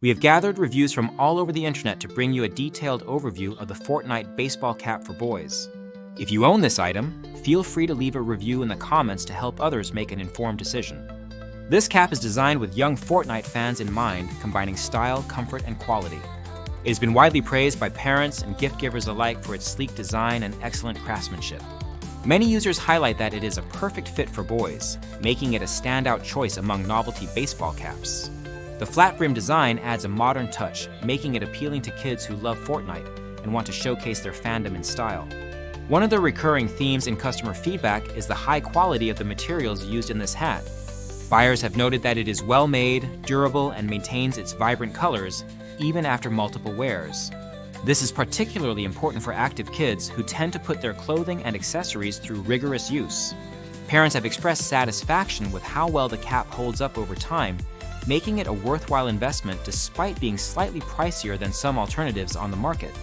We have gathered reviews from all over the internet to bring you a detailed overview of the FORTNITE Baseball Cap for boys. If you own this item, feel free to leave a review in the comments to help others make an informed decision. This cap is designed with young FORTNITE fans in mind, combining style, comfort, and quality. It has been widely praised by parents and gift givers alike for its sleek design and excellent craftsmanship. Many users highlight that it is a perfect fit for boys, making it a standout choice among novelty baseball caps. The flat brim design adds a modern touch, making it appealing to kids who love FORTNITE and want to showcase their fandom in style. One of the recurring themes in customer feedback is the high quality of the materials used in this hat. Buyers have noted that it is well made, durable, and maintains its vibrant colors, even after multiple wears. This is particularly important for active kids who tend to put their clothing and accessories through rigorous use. Parents have expressed satisfaction with how well the cap holds up over time, making it a worthwhile investment despite being slightly pricier than some alternatives on the market.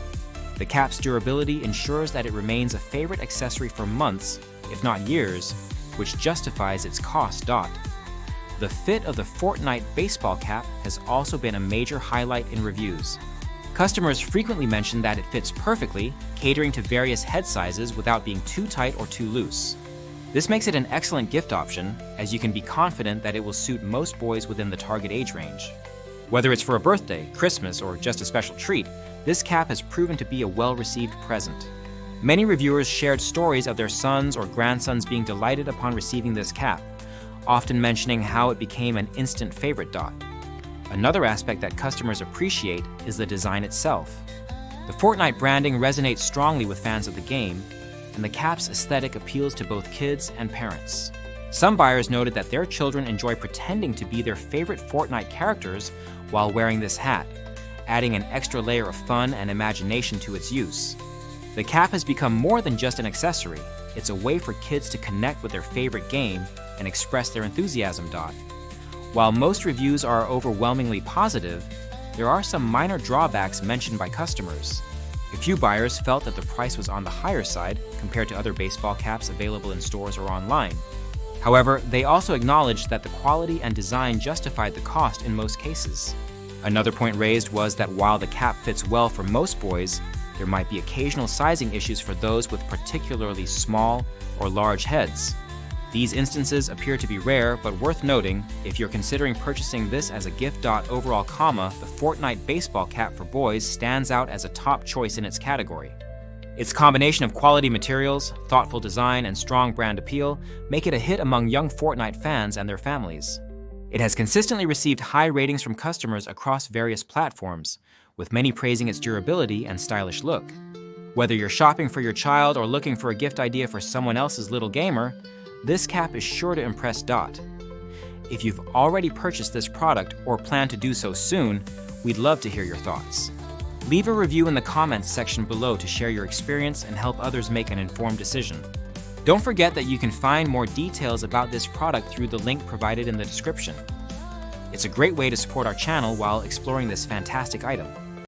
The cap's durability ensures that it remains a favorite accessory for months, if not years, which justifies its cost. The fit of the FORTNITE baseball cap has also been a major highlight in reviews. Customers frequently mention that it fits perfectly, catering to various head sizes without being too tight or too loose. This makes it an excellent gift option, as you can be confident that it will suit most boys within the target age range. Whether it's for a birthday, Christmas, or just a special treat, this cap has proven to be a well-received present. Many reviewers shared stories of their sons or grandsons being delighted upon receiving this cap, often mentioning how it became an instant favorite. Another aspect that customers appreciate is the design itself. The FORTNITE branding resonates strongly with fans of the game, and the cap's aesthetic appeals to both kids and parents. Some buyers noted that their children enjoy pretending to be their favorite FORTNITE characters while wearing this hat, adding an extra layer of fun and imagination to its use. The cap has become more than just an accessory. It's a way for kids to connect with their favorite game and express their enthusiasm. While most reviews are overwhelmingly positive, there are some minor drawbacks mentioned by customers. A few buyers felt that the price was on the higher side compared to other baseball caps available in stores or online. However, they also acknowledged that the quality and design justified the cost in most cases. Another point raised was that while the cap fits well for most boys, there might be occasional sizing issues for those with particularly small or large heads. These instances appear to be rare, but worth noting if you're considering purchasing this as a gift. Overall, the FORTNITE baseball cap for boys stands out as a top choice in its category. Its combination of quality materials, thoughtful design, and strong brand appeal make it a hit among young FORTNITE fans and their families. It has consistently received high ratings from customers across various platforms, with many praising its durability and stylish look. Whether you're shopping for your child or looking for a gift idea for someone else's little gamer, this cap is sure to impress. If you've already purchased this product or plan to do so soon, we'd love to hear your thoughts. Leave a review in the comments section below to share your experience and help others make an informed decision. Don't forget that you can find more details about this product through the link provided in the description. It's a great way to support our channel while exploring this fantastic item.